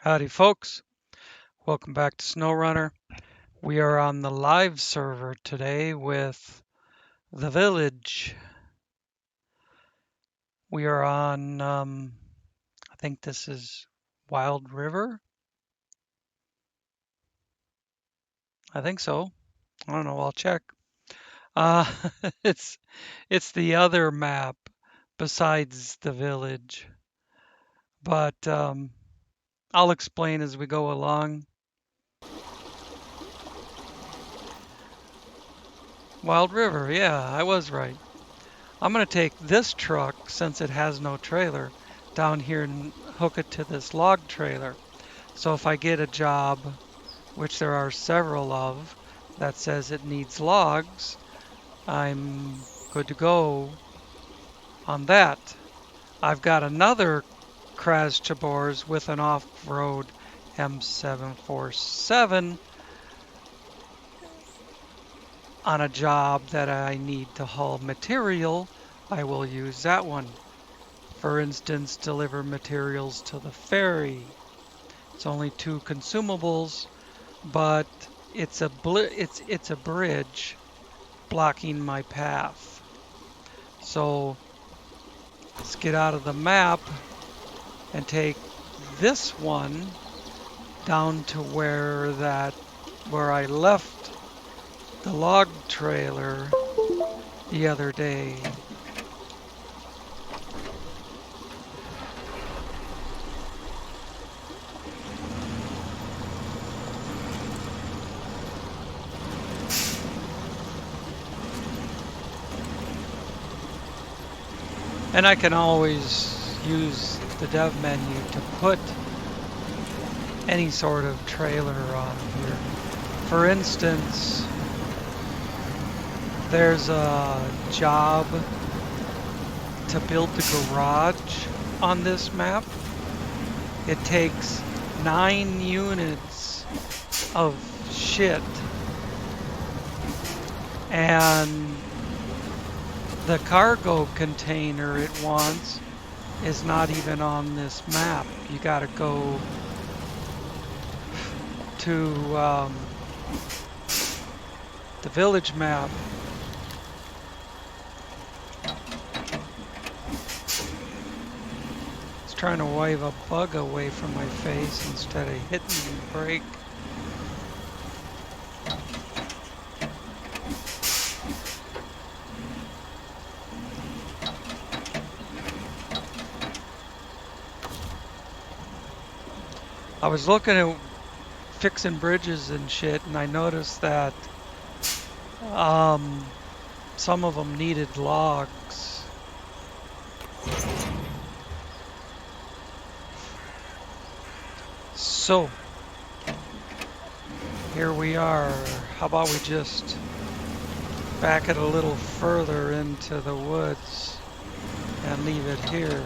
Howdy folks, welcome back to SnowRunner. We are on the live server today with the village. We are on, I think this is Wild River. I think so. I don't know, I'll check. Uh, it's it's the other map besides the village, but I'll explain as we go along. Wild River, yeah, I was right. I'm going to take this truck, since it has no trailer, down here and hook it to this log trailer. So if I get a job, which there are several of, that says it needs logs, I'm good to go on that. I've got another Kraz with an off-road M747 on a job that I need to haul material. I will use that one. For instance, deliver materials to the ferry. It's only 2 consumables, but it's a bridge blocking my path. So let's get out of the map and take this one down to where I left the log trailer the other day. And I can always use the dev menu to put any sort of trailer on here. For instance, there's a job to build the garage on this map. It takes 9 units of shit, and the cargo container it wants is not even on this map. You gotta go to the village map. It's trying to wave a bug away from my face instead of hitting the brake. I was looking at fixing bridges and shit, and I noticed that some of them needed logs. So here we are. How about we just back it a little further into the woods and leave it here.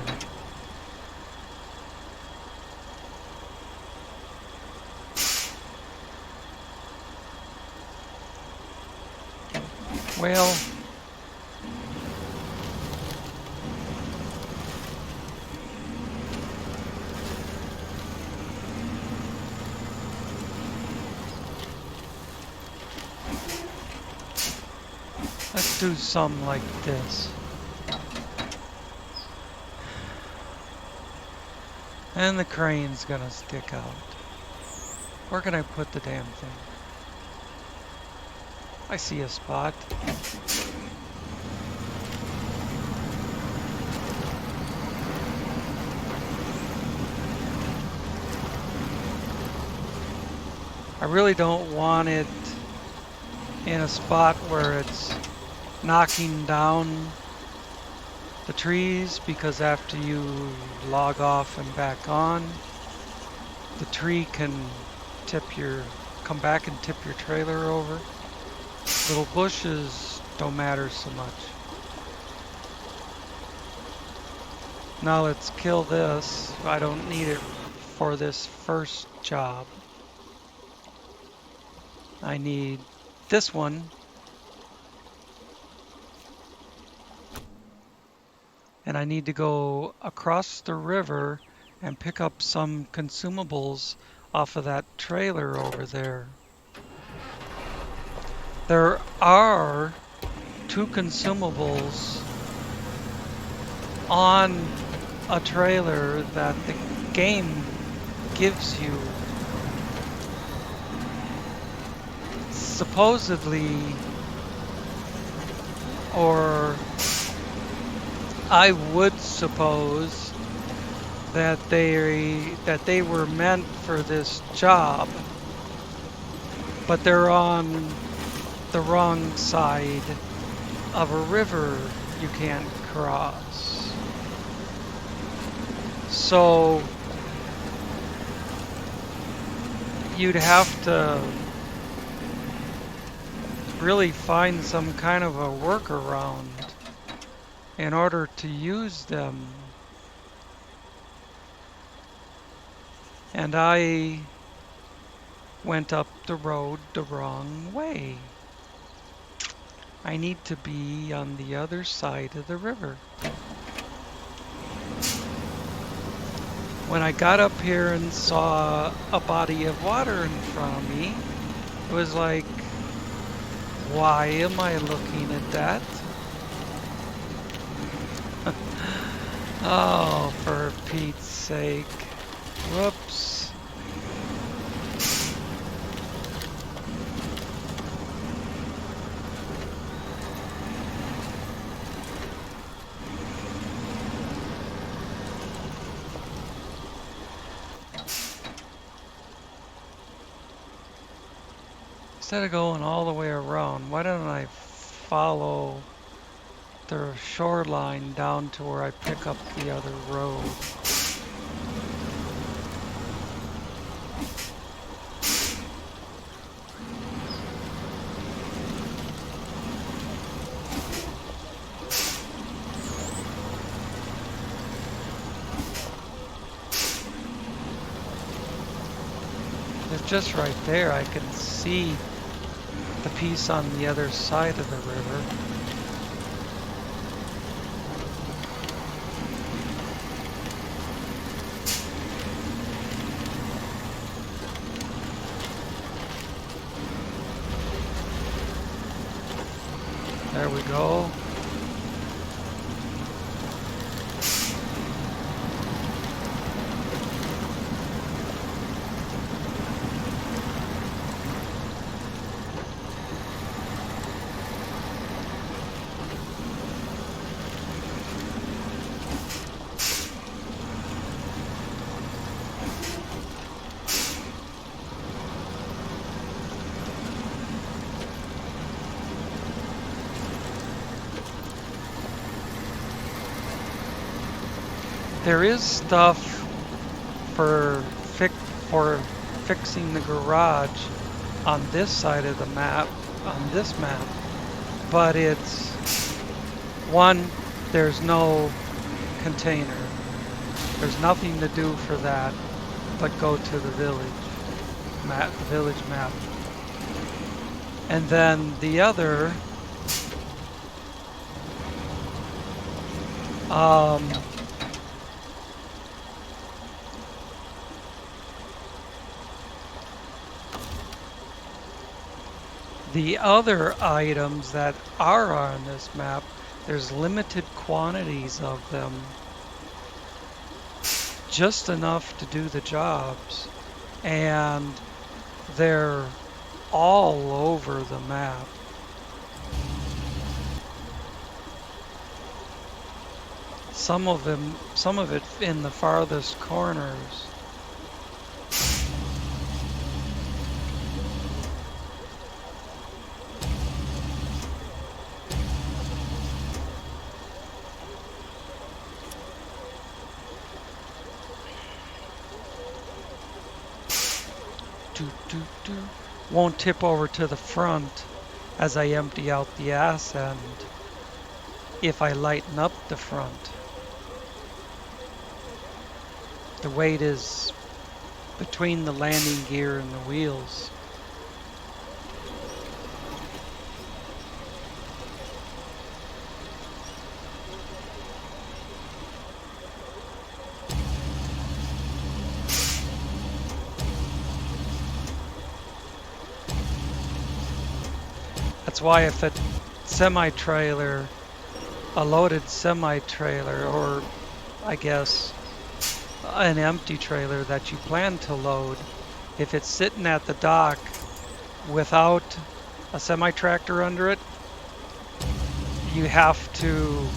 Well, let's do something like this. And the crane's gonna stick out. Where can I put the damn thing? I see a spot. I really don't want it in a spot where it's knocking down the trees, because after you log off and back on, the tree can come back and tip your trailer over. Little bushes don't matter so much. Now let's kill this. I don't need it for this first job. I need this one. And I need to go across the river and pick up some consumables off of that trailer over there. There are 2 consumables on a trailer that the game gives you. Supposedly, or I would suppose that they were meant for this job, but they're on the wrong side of a river you can't cross. So you'd have to really find some kind of a workaround in order to use them. And I went up the road the wrong way. I need to be on the other side of the river. When I got up here and saw a body of water in front of me, it was like, why am I looking at that? Oh, for Pete's sake. Whoops. Instead of going all the way around, why don't I follow the shoreline down to where I pick up the other road? It's just right there. I can see the piece on the other side of the river. There we go. There is stuff for fixing the garage on this side of the map, on this map, but it's one, there's no container. There's nothing to do for that but go to the village map. And then the other, the other items that are on this map, there's limited quantities of them. Just enough to do the jobs. And they're all over the map. Some of it in the farthest corners. Won't tip over to the front as I empty out the ass end if I lighten up the front. The weight is between the landing gear and the wheels. That's why if a semi-trailer, a loaded semi-trailer, or I guess an empty trailer that you plan to load, if it's sitting at the dock without a semi-tractor under it, you have to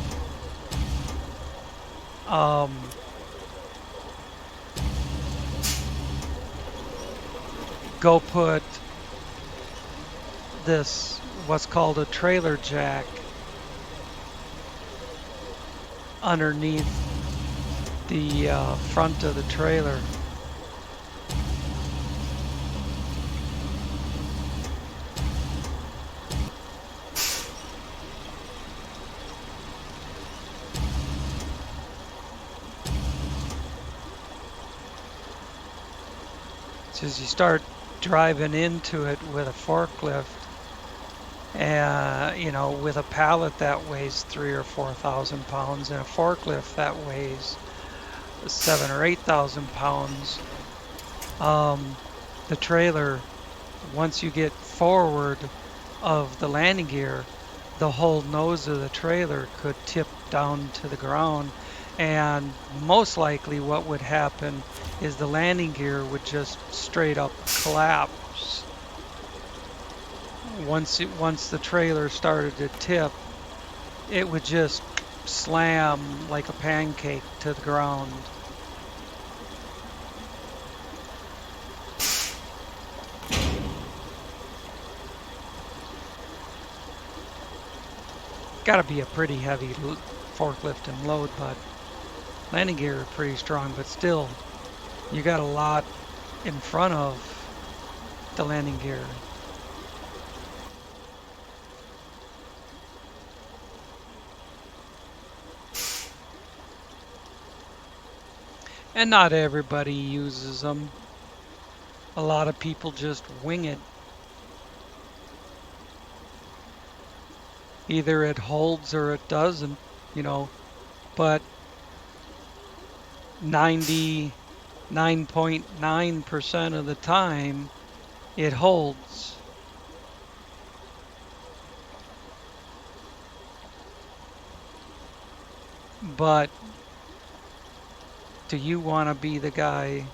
go put this, what's called a trailer jack, underneath the front of the trailer. So as you start driving into it with a forklift, you know, with a pallet that weighs 3,000 or 4,000 pounds and a forklift that weighs 7,000 or 8,000 pounds, the trailer, once you get forward of the landing gear, the whole nose of the trailer could tip down to the ground, and most likely what would happen is the landing gear would just straight up collapse. Once the trailer started to tip, it would just slam like a pancake to the ground. Got to be a pretty heavy forklift and load, but landing gear are pretty strong, but still you got a lot in front of the landing gear. And not everybody uses them. A lot of people just wing it. Either it holds or it doesn't, you know, but 99.9% of the time it holds. But do you want to be the guy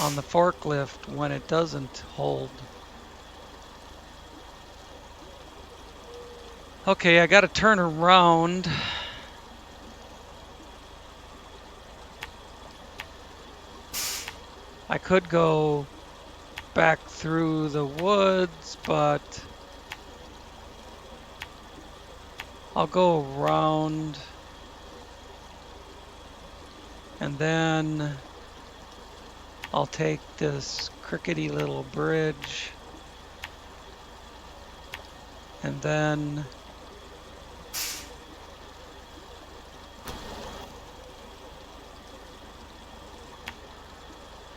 on the forklift when it doesn't hold? Okay, I got to turn around. I could go back through the woods, but I'll go around, and then I'll take this crickety little bridge, and then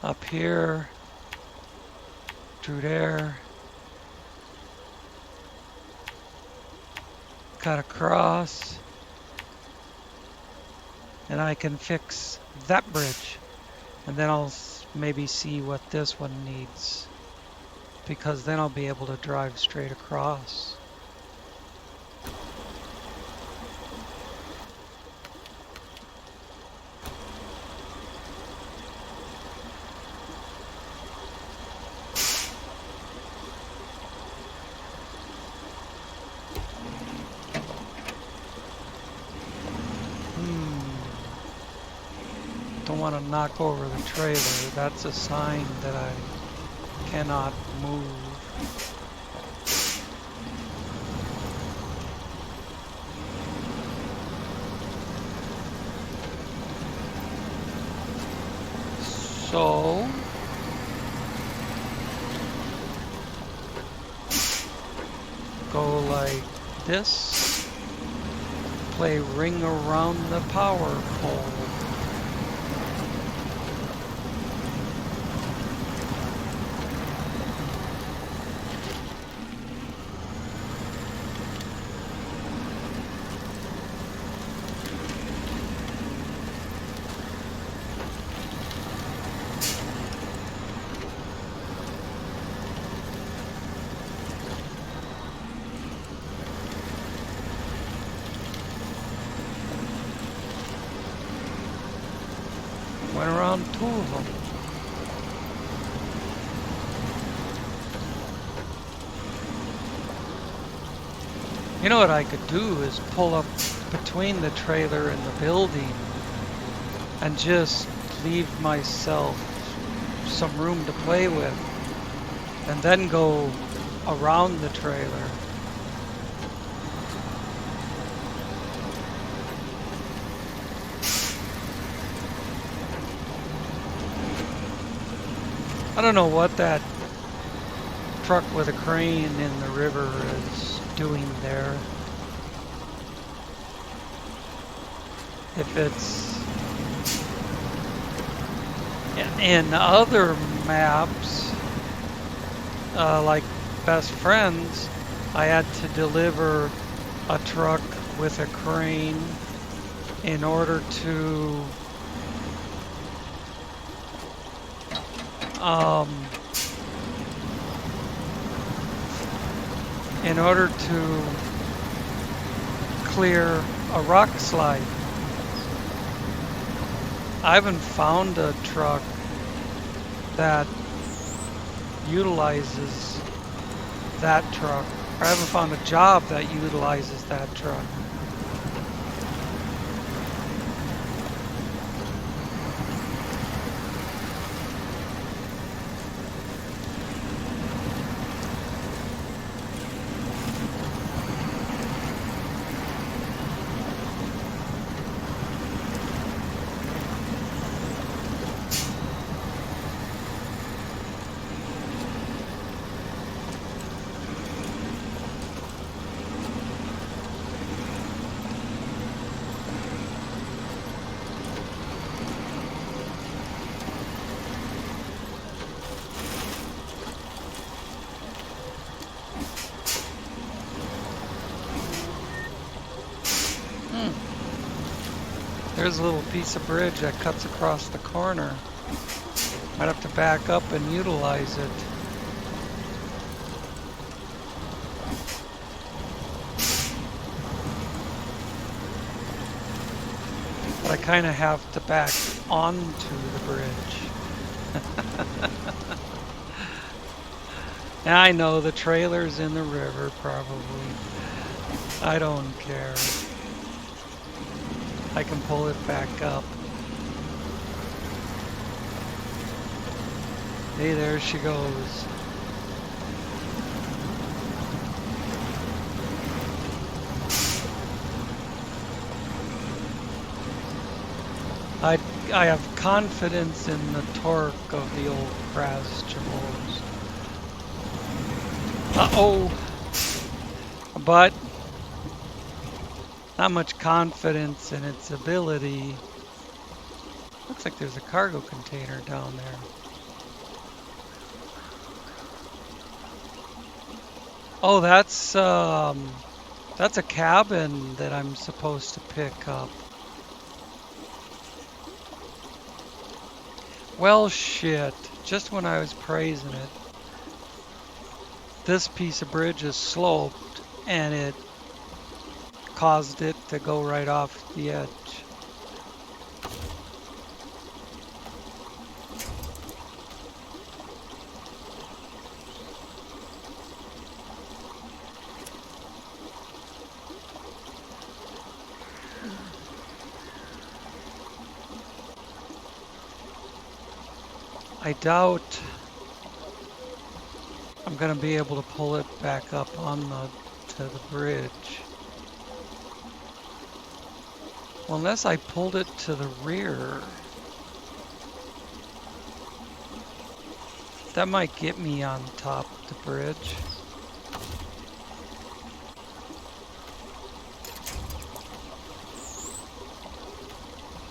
up here, through there, cut across, and I can fix that bridge. And then I'll maybe see what this one needs, because then I'll be able to drive straight across. Don't want to knock over the trailer. That's a sign that I cannot move. So go like this. Play ring around the power pole. Went around two of them. You know what I could do is pull up between the trailer and the building and just leave myself some room to play with and then go around the trailer. I don't know what that truck with a crane in the river is doing there. If it's in other maps, like Best Friends, I had to deliver a truck with a crane in order to clear a rock slide. I haven't found a truck that utilizes that truck. Or I haven't found a job that utilizes that truck. There's a little piece of bridge that cuts across the corner. Might have to back up and utilize it. But I kind of have to back onto the bridge. Now I know the trailer's in the river probably. I don't care. I can pull it back up. Hey, there she goes. I have confidence in the torque of the old Kraz Chimos. Uh-oh! But not much confidence in its ability. Looks like there's a cargo container down there. Oh, that's a cabin that I'm supposed to pick up. Well, shit. Just when I was praising it, this piece of bridge is sloped and it caused it to go right off the edge. I doubt I'm going to be able to pull it back up on to the bridge. Well, unless I pulled it to the rear. That might get me on top of the bridge.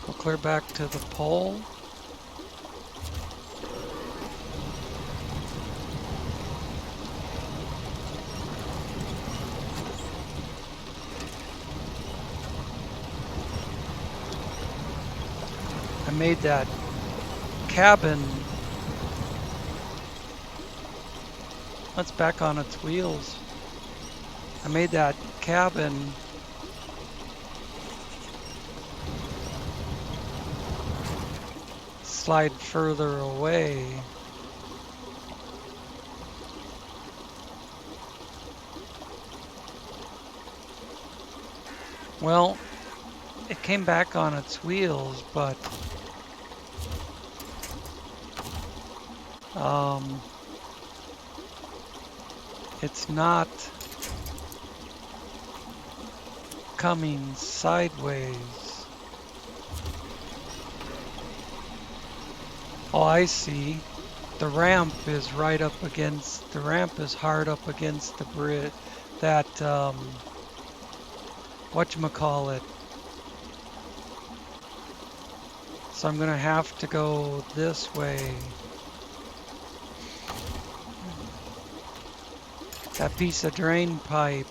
Go clear back to the pole. I made that cabin. That's back on its wheels. I made that cabin slide further away. Well, it came back on its wheels, but it's not coming sideways. Oh, I see. The ramp is hard up against the bridge. That, whatchamacallit. So I'm gonna have to go this way. That piece of drain pipe.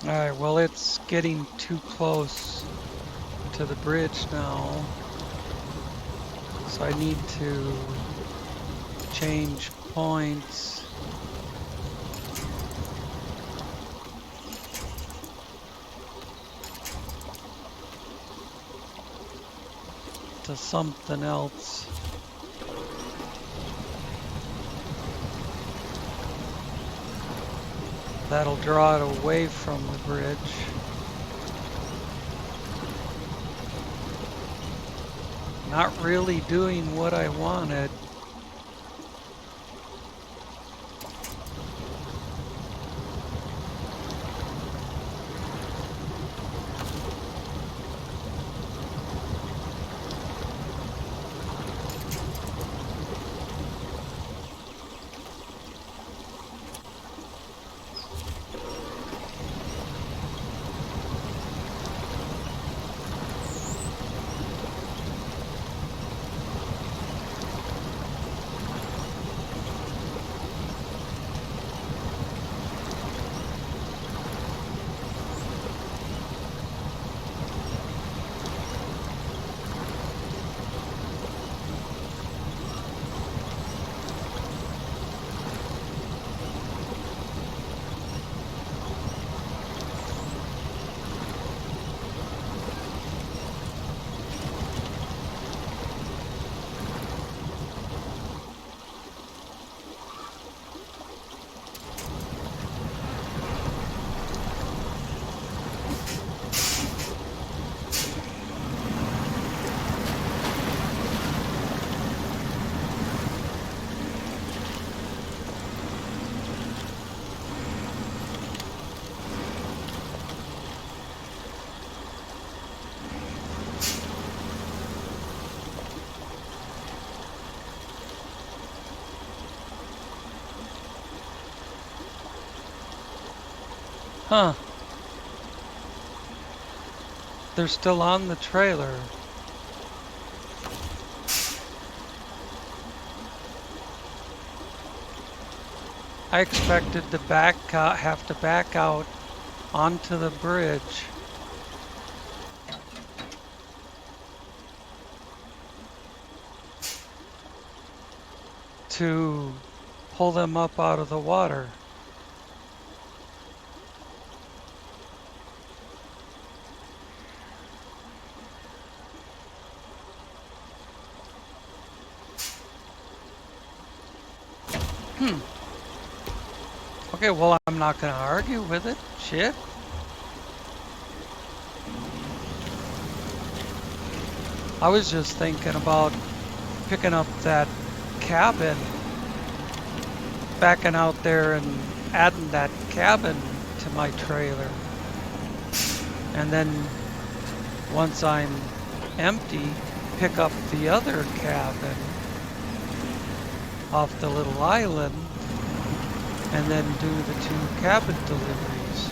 Alright, well, it's getting too close to the bridge now. So I need to change points. To something else. That'll draw it away from the bridge. Not really doing what I wanted. Huh. They're still on the trailer. I expected to have to back out onto the bridge. To pull them up out of the water. Okay, well, I'm not going to argue with it. Shit. I was just thinking about picking up that cabin, backing out there and adding that cabin to my trailer. And then once I'm empty, pick up the other cabin off the little island and then do the 2 cabin deliveries.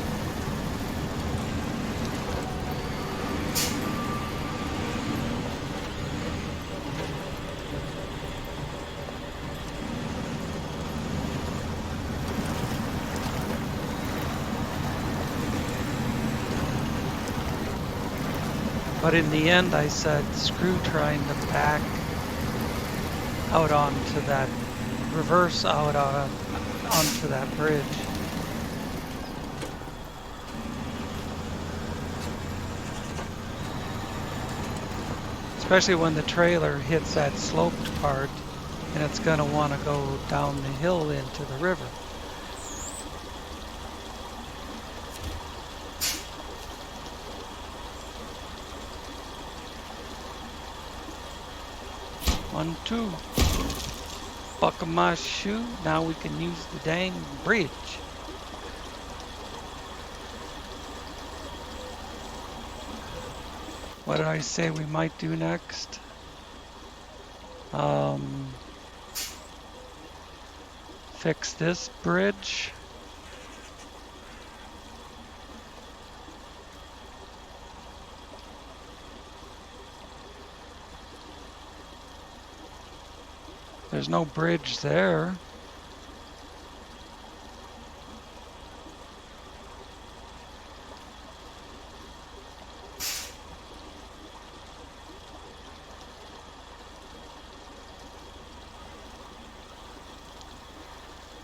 But in the end, I said, screw trying to back out onto that, reverse out onto that bridge. Especially when the trailer hits that sloped part and it's going to want to go down the hill into the river. One, two. Buckle my shoe. Now we can use the dang bridge. What did I say we might do next? Fix this bridge. There's no bridge there.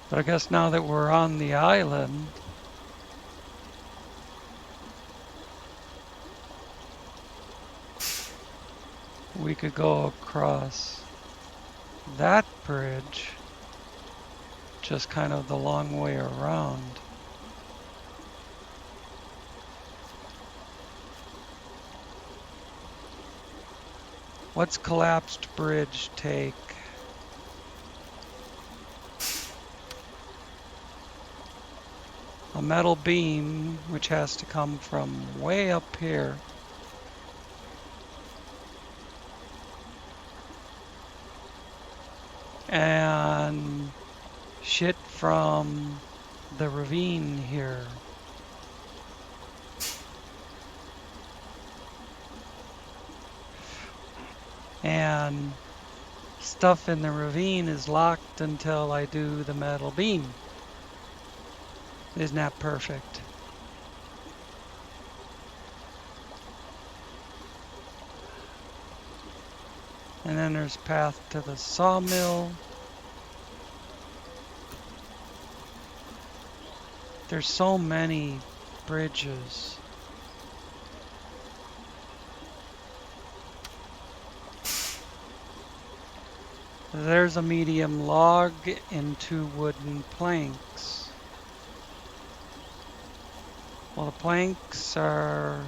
But I guess now that we're on the island, we could go across that bridge, just kind of the long way around. What's collapsed bridge take? A metal beam, which has to come from way up here. And shit from the ravine here. And stuff in the ravine is locked until I do the metal beam. Isn't that perfect? And then there's path to the sawmill. There's so many bridges. There's a medium log and 2 wooden planks. Well, the planks are...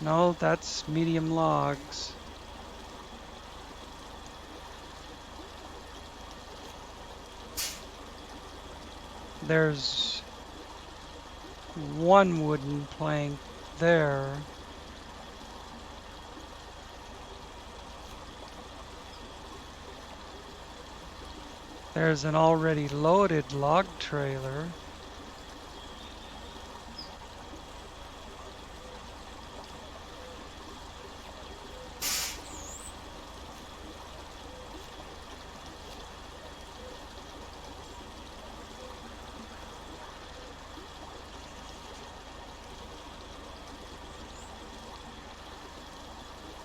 No, that's medium logs. There's 1 wooden plank there. There's an already loaded log trailer.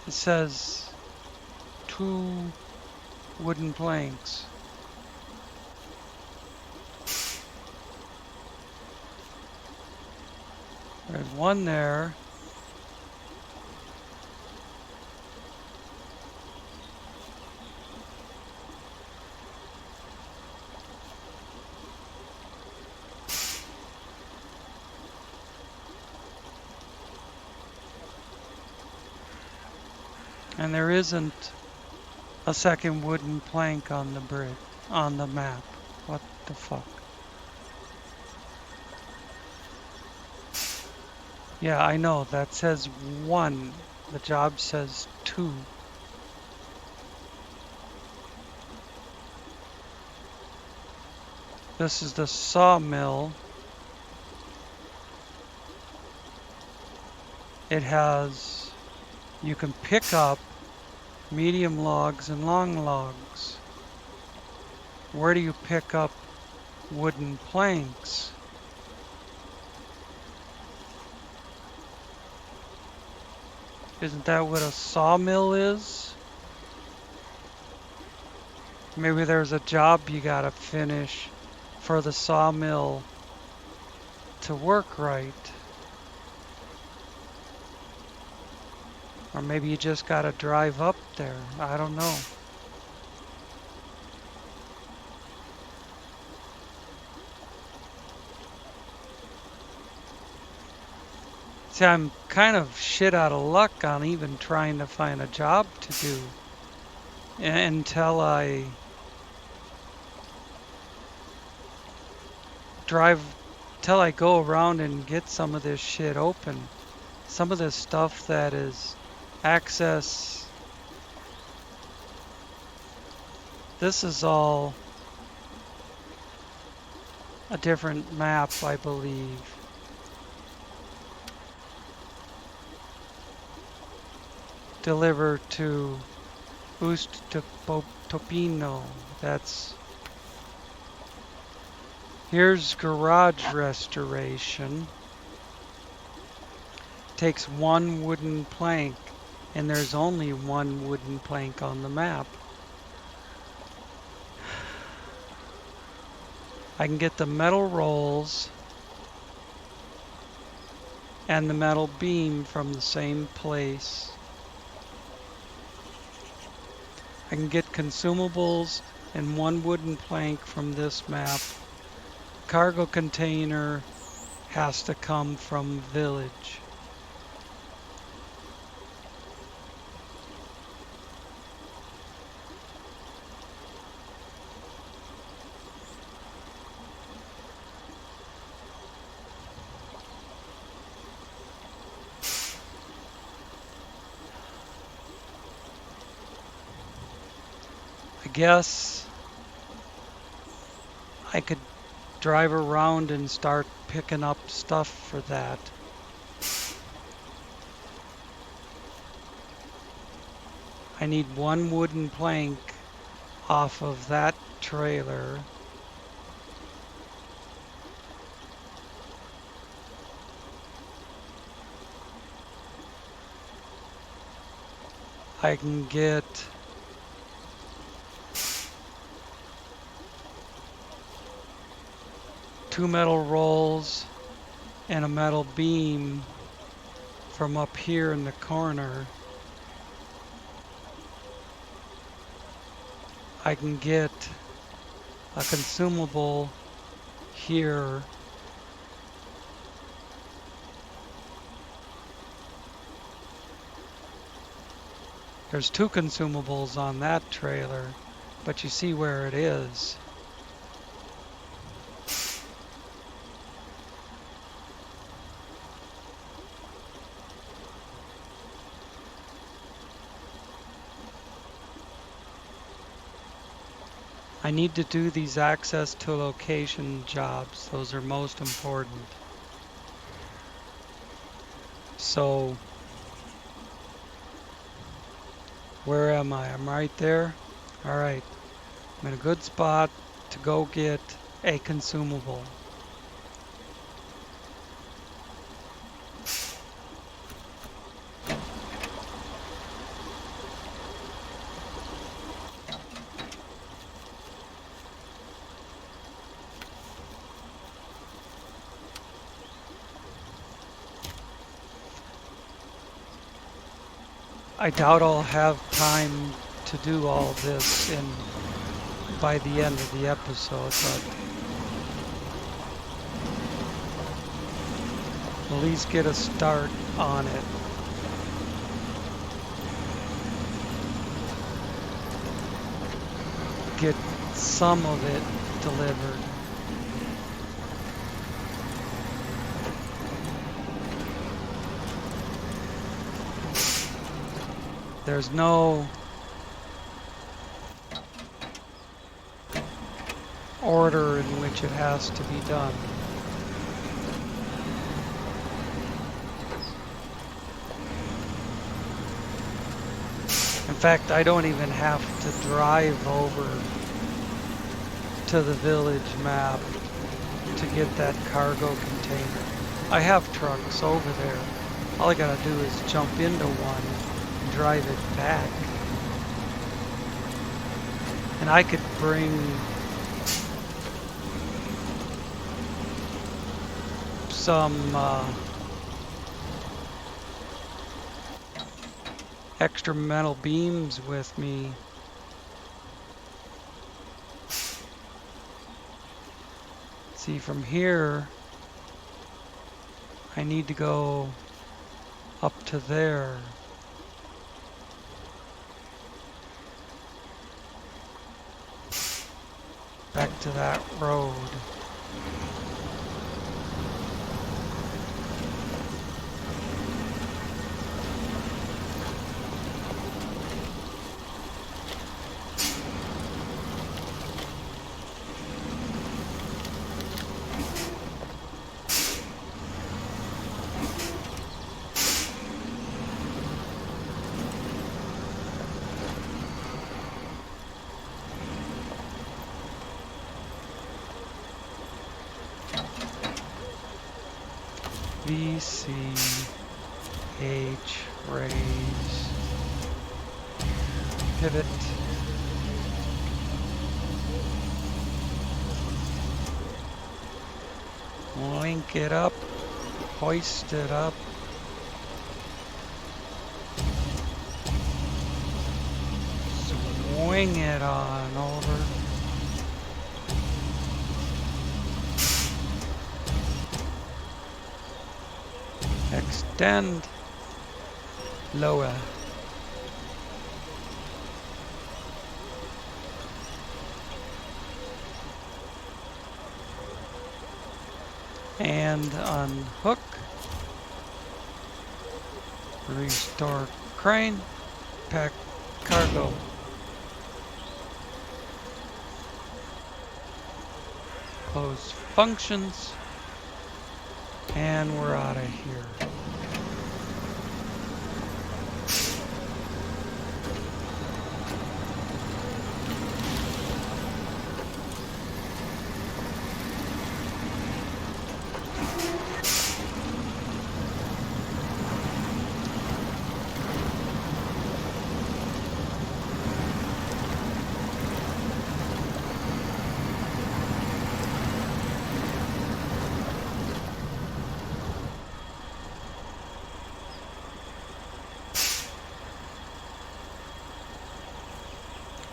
It says 2 wooden planks. There's 1 there. And there isn't a second wooden plank on the bridge, on the map. What the fuck? Yeah, I know, that says 1. The job says 2. This is the sawmill. It has, you can pick up medium logs and long logs. Where do you pick up wooden planks? Isn't that what a sawmill is? Maybe there's a job you gotta finish for the sawmill to work right. Or maybe you just gotta drive up there. I don't know. See, I'm kind of shit out of luck on even trying to find a job to do until I drive, till I go around and get some of this shit open. Some of this stuff that is access. This is all a different map, I believe. Deliver to Topino. That's. Here's garage restoration. Takes one wooden plank, and there's only one wooden plank on the map. I can get the metal rolls and the metal beam from the same place. I can get consumables and one wooden plank from this map. Cargo container has to come from village. I guess I could drive around and start picking up stuff for that. I need one wooden plank off of that trailer. I can get two metal rolls and a metal beam from up here in the corner. I can get a consumable here. There's two consumables on that trailer, but you see where it is. I need to do these access to location jobs. Those are most important. So, where am I? I'm right there. All right. I'm in a good spot to go get a consumable. I doubt I'll have time to do all this by the end of the episode, but at least get a start on it. Get some of it delivered. There's no order in which it has to be done. In fact, I don't even have to drive over to the village map to get that cargo container. I have trucks over there. All I gotta do is jump into one and drive it back. And I could bring some extra metal beams with me. See, from here, I need to go up to there. Back to that road. VCH raise, pivot, link it up, hoist it up, swing it on over. Extend, lower. And unhook. Restore crane, pack cargo. Close functions. And we're out of here.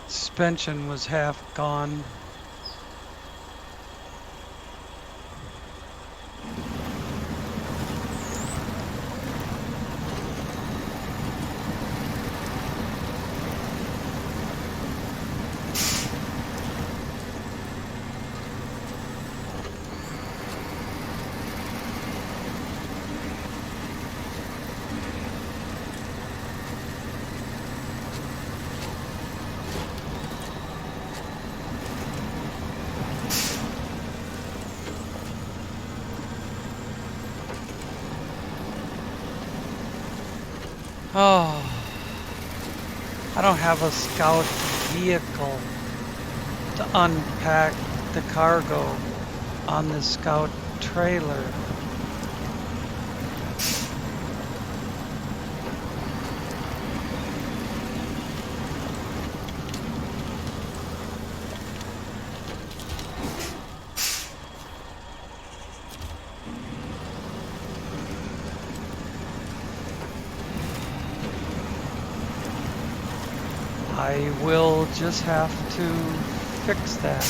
Suspension was half gone. Oh, I don't have a scout vehicle to unpack the cargo on the scout trailer. I will just have to fix that.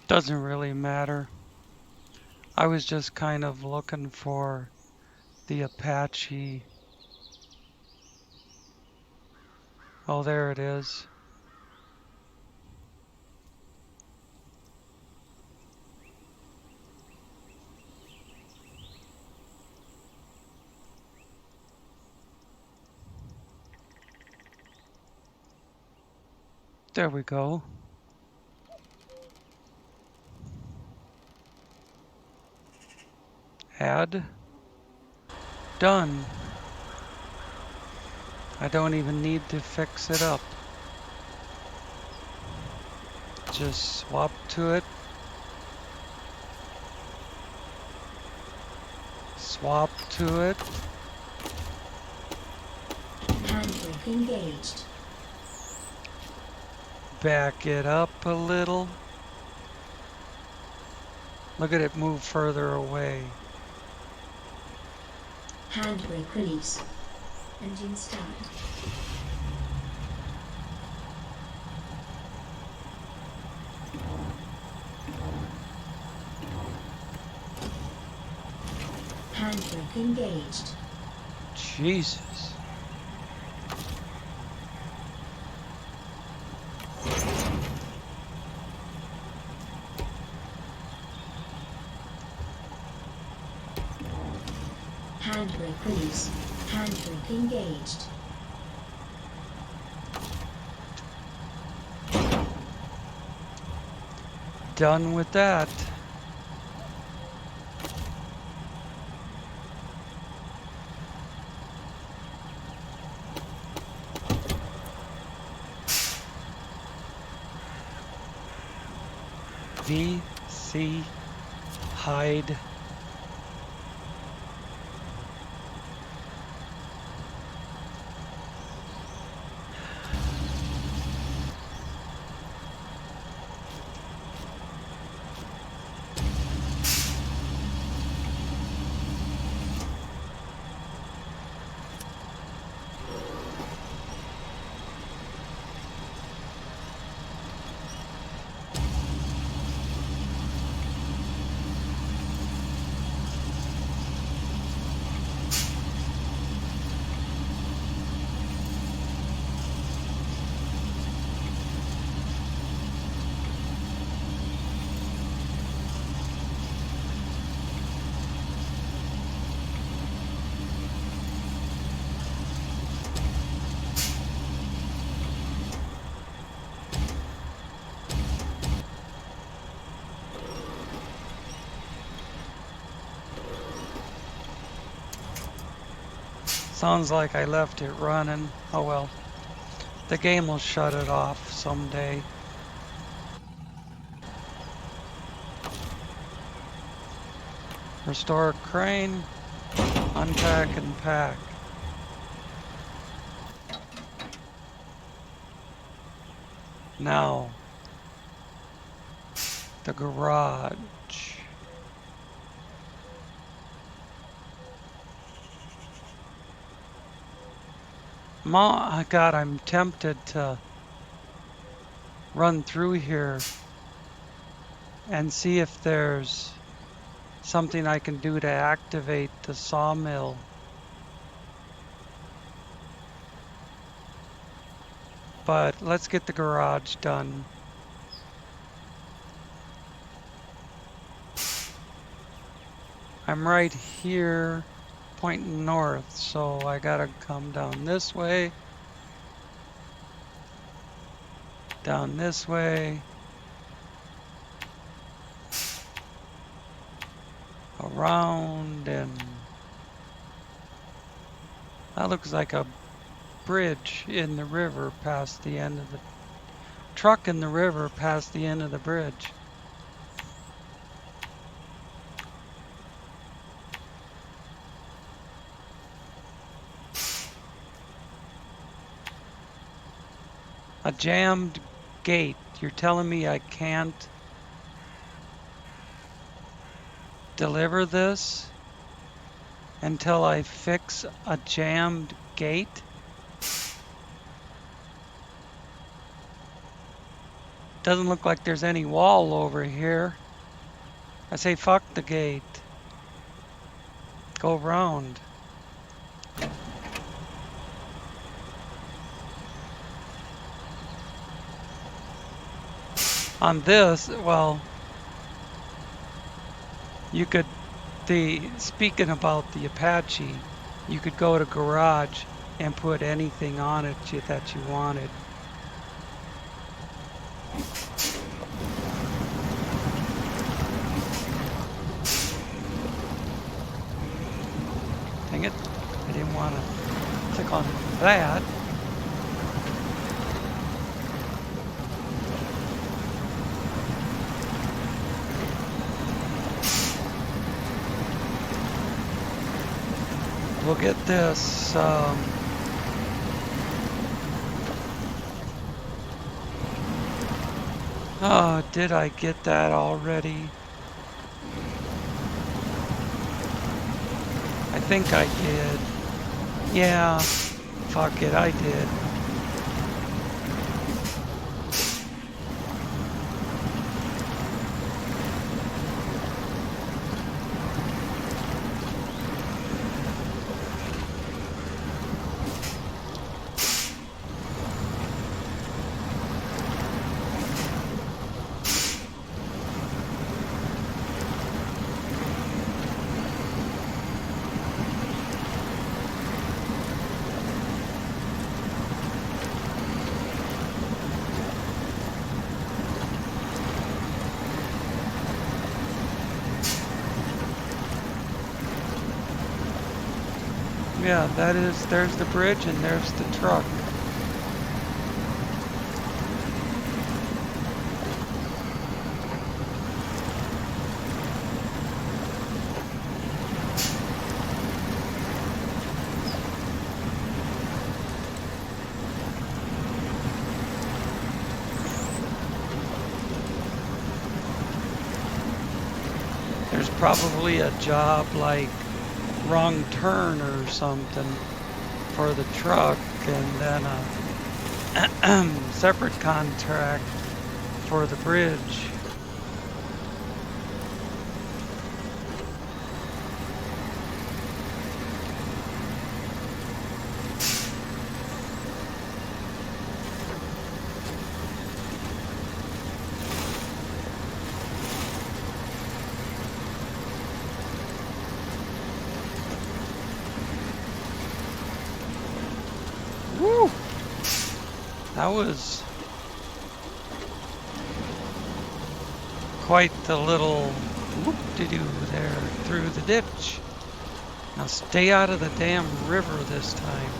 Doesn't really matter. I was just kind of looking for the Apache. Oh, there it is. There we go. Add. Done. I don't even need to fix it up. Just swap to it. Swap to it. Handbrake engaged. Back it up a little. Look at it move further away. Handbrake release. Engine start. Handbrake engaged. Jesus. Handbrake release. Handbrake engaged. Done with that. VC hide. Sounds like I left it running. Oh well. The game will shut it off someday. Restore crane. Unpack and pack. Now, the garage. God, I'm tempted to run through here and see if there's something I can do to activate the sawmill. But let's get the garage done. I'm right here pointing north, so I gotta come down this way, down this way, around, and that looks like a bridge in the river past the end of the truck in the river past the end of the bridge. A jammed gate. You're telling me I can't deliver this until I fix a jammed gate? Doesn't look like there's any wall over here. I say fuck the gate. Go round. On this, well, you could, speaking about the Apache, you could go to garage and put anything on it that you wanted. Dang it, I didn't want to click on that. We'll get this. Oh, did I get that already? I think I did. Yeah, fuck it, I did. Yeah, there's the bridge and there's the truck. There's probably a job like wrong turn or something for the truck, and then a separate contract for the bridge. Woo! That was quite the little whoop-de-doo there through the ditch. Now stay out of the damn river this time.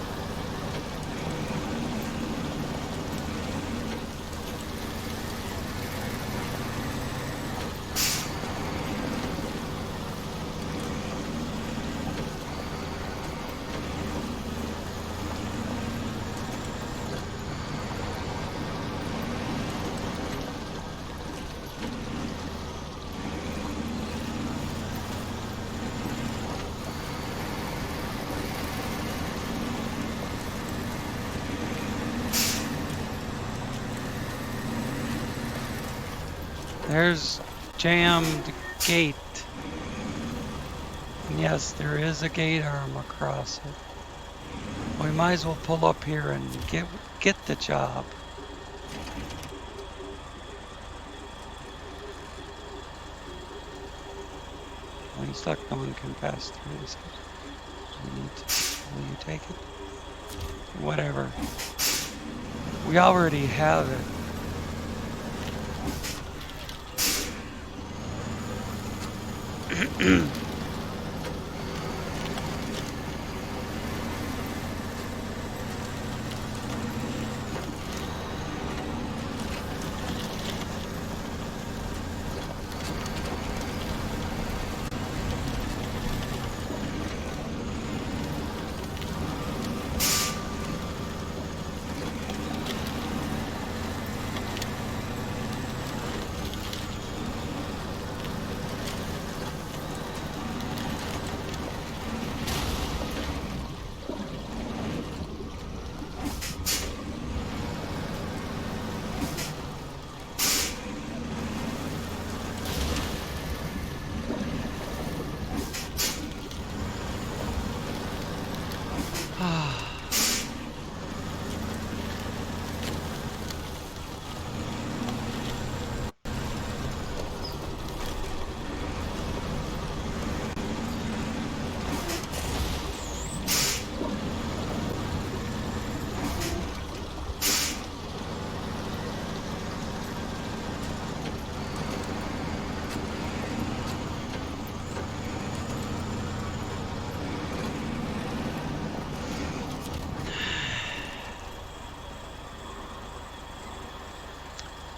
There's jammed gate. And yes, there is a gate arm across it. We might as well pull up here and get the job. When it's stuck, no one can pass through this. Will you take it? Whatever. We already have it.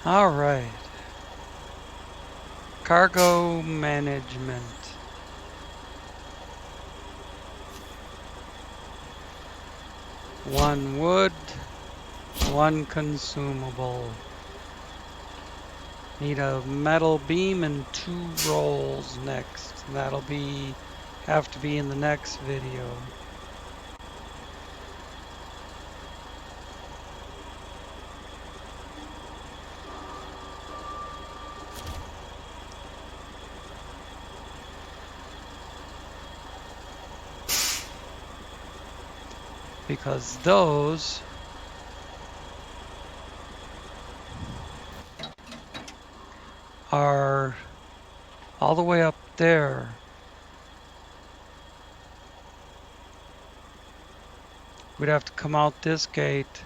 All right. Cargo management. One wood, one consumable. Need a metal beam and 2 rolls next. That'll have to be in the next video. Because those are all the way up there. We'd have to come out this gate,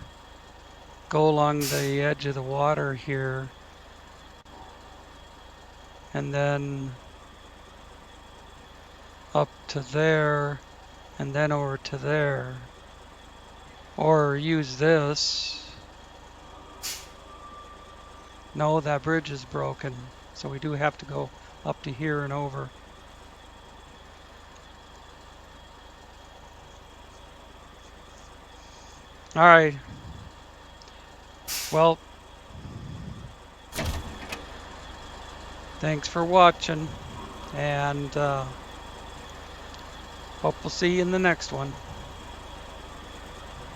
go along the edge of the water here, and then up to there, and then over to there. Or use this. No, that bridge is broken, so we do have to go up to here and over. All right. Well, thanks for watching, and hope we'll see you in the next one.